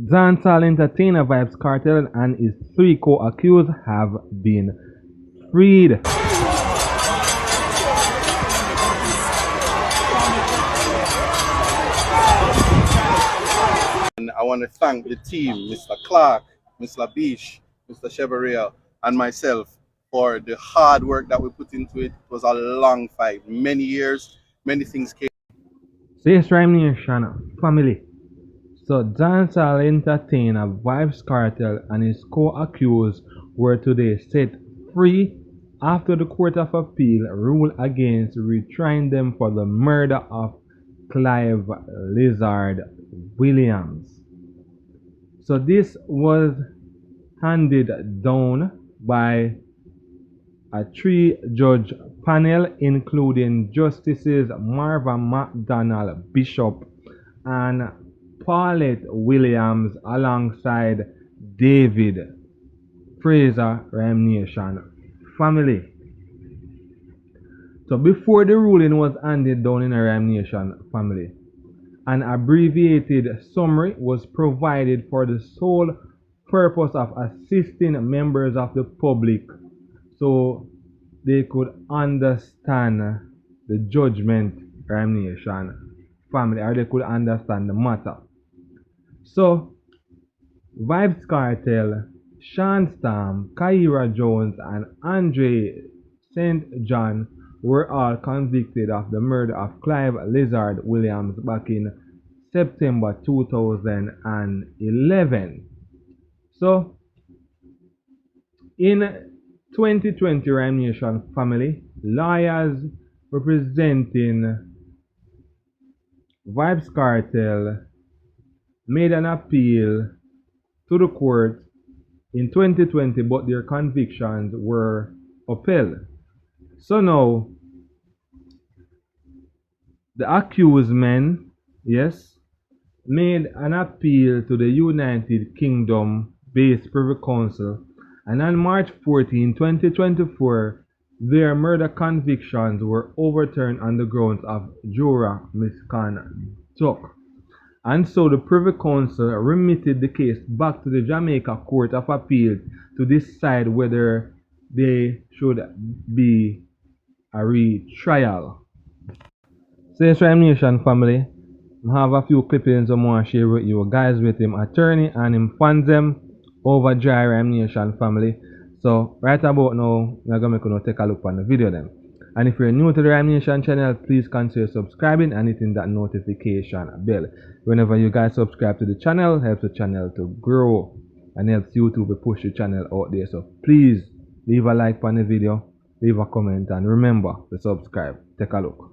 Dancehall entertainer Vybz Kartel and his three co-accused have been freed. And I want to thank the team, Mr. Clark, Mr. Bish, Mr. Chevalier, and myself for the hard work that we put into it. It was a long fight, many years, many things came. Says Rhyme Nation family. So dancehall entertainer Vybz Kartel and his co-accused were today set free after the Court of Appeal ruled against retrying them for the murder of Clive Lizard Williams. So this was handed down by a three-judge panel including Justices Marva McDonald Bishop and Paulette Williams alongside David Fraser Rhyme Nation family. So before the ruling was handed down in a Rhyme Nation family, an abbreviated summary was provided for the sole purpose of assisting members of the public so they could understand the judgment Rhyme Nation family, or they could understand the matter. So Vybz Kartel, Sean Storm, Kyra Jones, and Andre St. John were all convicted of the murder of Clive Lizard Williams back in September 2011. So in 2020 Rhyme Nation family, lawyers representing Vybz Kartel made an appeal to the court in 2020, but their convictions were upheld. So now, the accused men, yes, made an appeal to the United Kingdom based Privy Council, and on March 14, 2024, their murder convictions were overturned on the grounds of juror misconduct. And so the Privy Council remitted the case back to the Jamaica Court of Appeal to decide whether they should be a retrial. So yes, Rhyme Nation family, I have a few clippings I want to share with you guys with him attorney and him fans them over dry Rhyme Nation family. So right about now, we're going to take a look on the video then. And if you're new to the Rhyme Nation channel, please consider subscribing and hitting that notification bell. Whenever you guys subscribe to the channel, helps the channel to grow and helps YouTube to push the channel out there. So please leave a like on the video, leave a comment, and remember to subscribe. Take a look.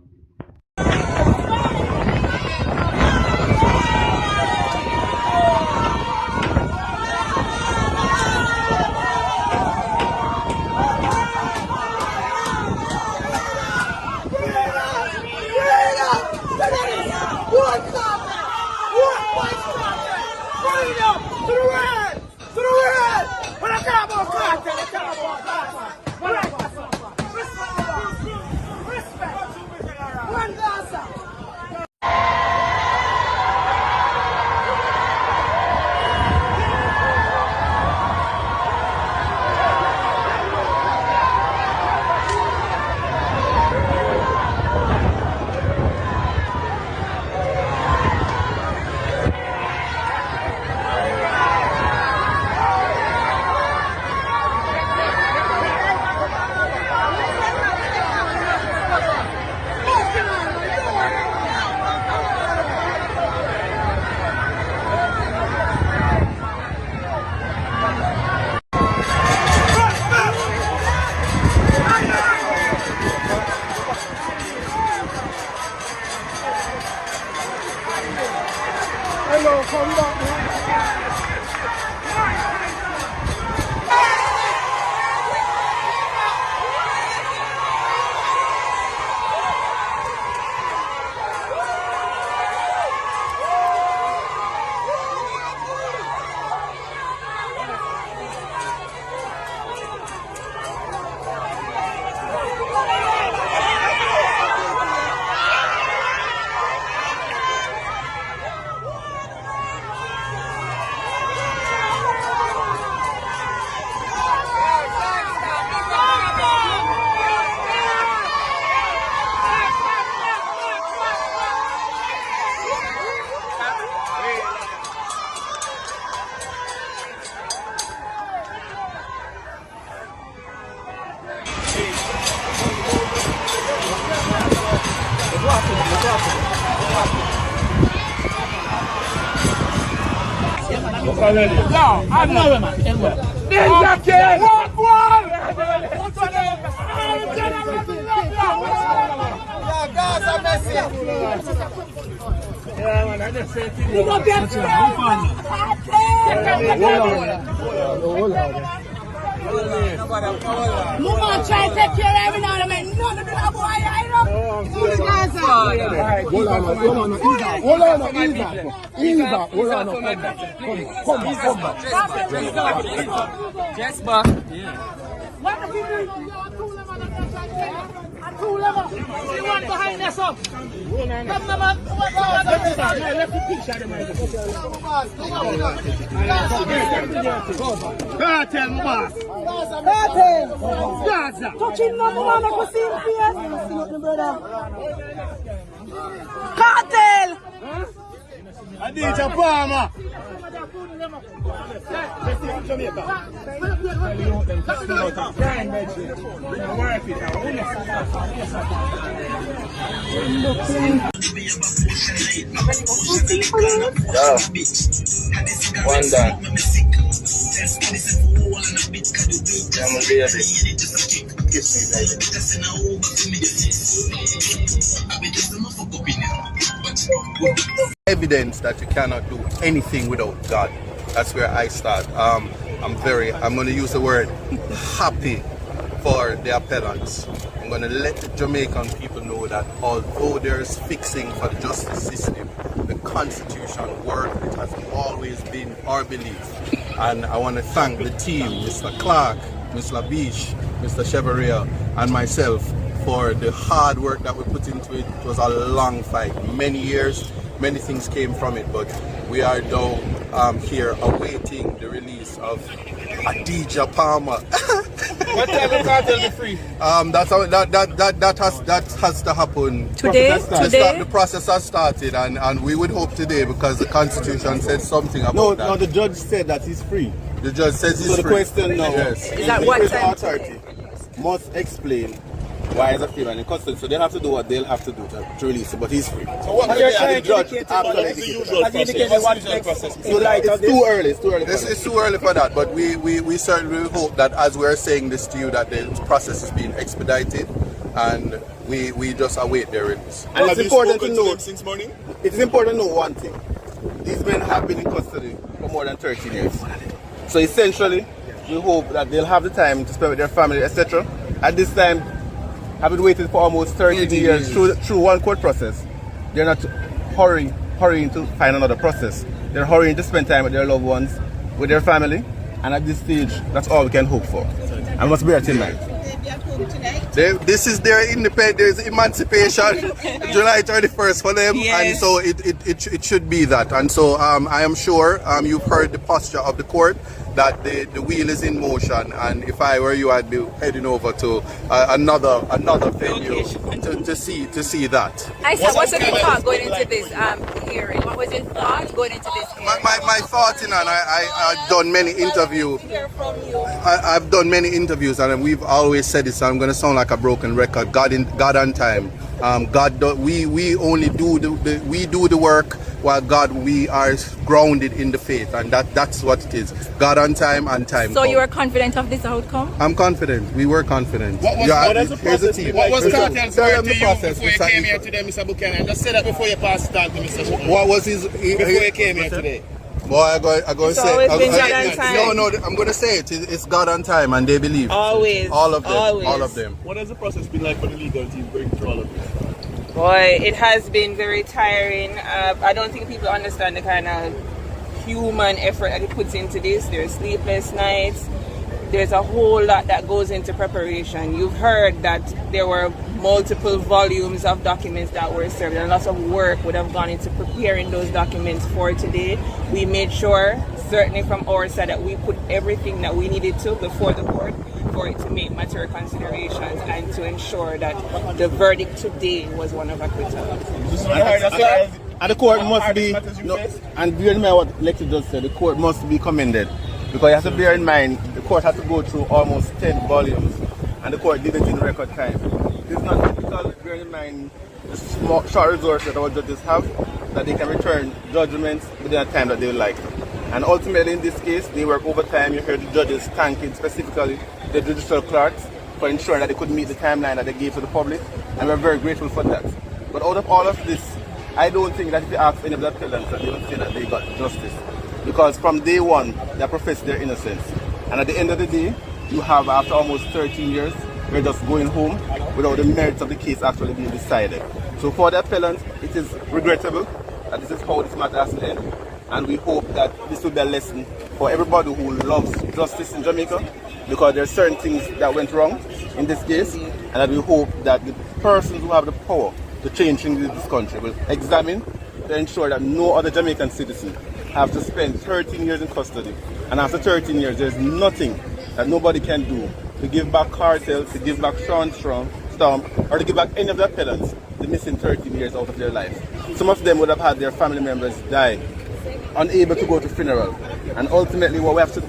Mama try to take care of me now. I mean, none of the boy I know. Hold on. Yes, ma. What the people do? You want behind us up? Kartel, my boss. Kartel. Gaza. Touching number one, I can see him here. Kartel. I need a farmer. One done. I'm ready. Kiss me, evidence that you cannot do anything without God. That's where I start. I'm going to use the word happy for the appellants. I'm going to let the Jamaican people know that although there's fixing for the justice system, the Constitution work, it has always been our belief. And I want to thank the team, Mr. Clark, Mr. Vybz, Mr. Chevalier, and myself for the hard work that we put into it. It was a long fight, many years. Many things came from it, but we are now here awaiting the release of Adidja Palmer. What time will Kartel be free? That has to happen Today? The process has started, and we would hope today because the Constitution said something about that. No, the judge said that he's free. The judge says he's free. So the question now yes. Is that what time? Authority must explain why is a free man in custody. So they'll have to do what they'll have to do to release it, but he's free. So what the judge after the usual process? It's too early. It's too early. It's too early for that, but we certainly hope that as we're saying this to you, that the process is being expedited, and we just await their release. And it's important to know since morning. It is important to know one thing: these men have been in custody for more than 13 years. So essentially, we hope that they'll have the time to spend with their family, etc. At this time, having waited for almost 30 years through one court process, they're not hurrying to find another process. They're hurrying to spend time with their loved ones, with their family, and at this stage, that's all we can hope for. And what's better tonight? This is their independence, emancipation, July 31st for them, yes. And so it should be that. And so I am sure you've heard the posture of the court, that the wheel is in motion, and if I were you, I'd be heading over to another venue to see that. I said, what's your thought going into this hearing? What was your thought going into this hearing? My thoughts, and I've done many interviews. I've done many interviews, and we've always said this. So I'm going to sound like a broken record. God on time. We only do the work, while God, we are grounded in the faith, and that's what it is. God on time and time. So you are confident of this outcome? I'm confident. We were confident. What was Kartel's word to you before you came here today, Mr. Buchanan? Just say that before you pass the talk to Mr. Chevalier. What was his? Before you came here today. Boy, I'm going to say it. I'm going to say it. It's God on time, and they believe. Always. All of them. Always. All of them. What has the process been like for the legal team going through all of this? Boy, it has been very tiring. I don't think people understand the kind of human effort that it puts into this. There's sleepless nights. There's a whole lot that goes into preparation. You've heard that there were multiple volumes of documents that were served, and lots of work would have gone into preparing those documents for today. We made sure, certainly from our side, that we put everything that we needed to before the court for it to make mature considerations and to ensure that the verdict today was one of acquittal. And the court must be, and bear in mind what Lexi just said, the court must be commended, because you have to bear in mind the court had to go through almost 10 volumes, and the court did it in record time. This is not typical, bear in mind the short resources that our judges have, that they can return judgments within a time that they would like. And ultimately in this case, they work overtime. You heard the judges thanking specifically the judicial clerks for ensuring that they could meet the timeline that they gave to the public. And we're very grateful for that. But out of all of this, I don't think that if you ask any of the appellants that they will say that they got justice. Because from day one, they profess their innocence. And at the end of the day, you have, after almost 13 years, we're just going home without the merits of the case actually being decided. So for the appellant, it is regrettable that this is how this matter has to end. And we hope that this will be a lesson for everybody who loves justice in Jamaica, because there are certain things that went wrong in this case, and that we hope that the persons who have the power to change things in this country will examine to ensure that no other Jamaican citizen have to spend 13 years in custody. And after 13 years, there's nothing that nobody can do to give back Kartel, to give back Sean Storm, or to give back any of the appellants the missing 13 years out of their life. Some of them would have had their family members die, unable to go to funeral. And ultimately what we have to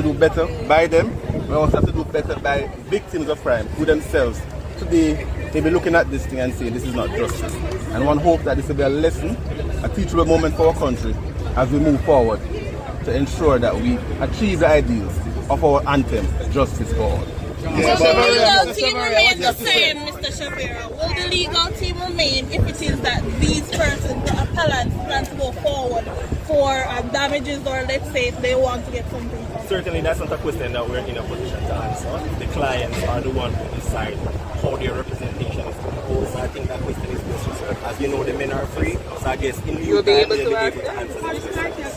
do better by them. We also have to do better by victims of crime who themselves today they'll be looking at this thing and saying this is not justice. And one hope that this will be a lesson, a teachable moment for our country as we move forward to ensure that we achieve the ideals of our anthem, justice for all. Will the legal team remain the same, Mr. Shavira? Will the legal team remain if it is that these persons, the appellants, plan to go forward for damages, or let's say if they want to get something? Certainly that's not a question that we're in a position to answer. The clients are the ones who decide how their representation is composed. So I think that question is best reserved. As you know, the men are free, so I guess in due time they'll be able to answer this.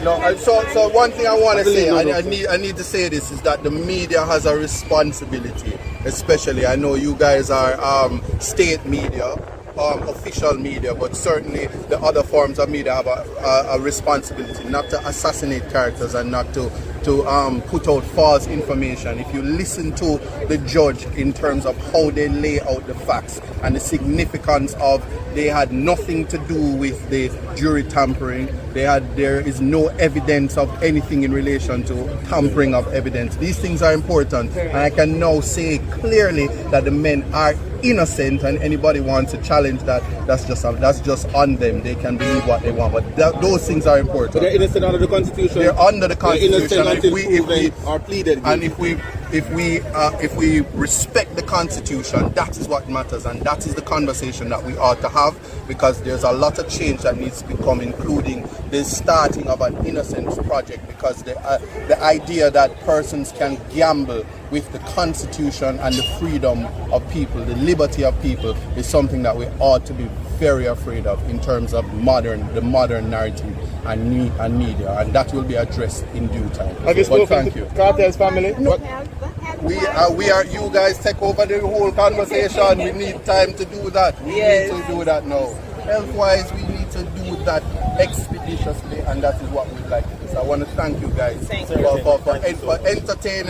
No, so one thing I want to say, I need to say this, is that the media has a responsibility, especially, I know you guys are state media, official media, but certainly the other forms of media have a responsibility not to assassinate characters and not to put out false information. If you listen to the judge in terms of how they lay out the facts and the significance of they had nothing to do with the jury tampering, there is no evidence of anything in relation to tampering of evidence. These things are important, and I can now say clearly that the men are innocent, and anybody wants to challenge that, that's just on them. They can believe what they want, but those things are important. So they're innocent under the Constitution? They're under the Constitution. If we respect the Constitution, that is what matters, and that is the conversation that we ought to have, because there's a lot of change that needs to become, including the starting of an innocence project, because the idea that persons can gamble with the Constitution and the freedom of people, the liberty of people, is something that we ought to be very afraid of in terms of the modern narrative and media, and that will be addressed in due time. Have you spoken to Kartel's family? No. We are. You guys take over the whole conversation. We need time to do that. We need to do that now. Health-wise, we need to do that expeditiously, and that is what we'd like to do. So I want to thank you guys for entertaining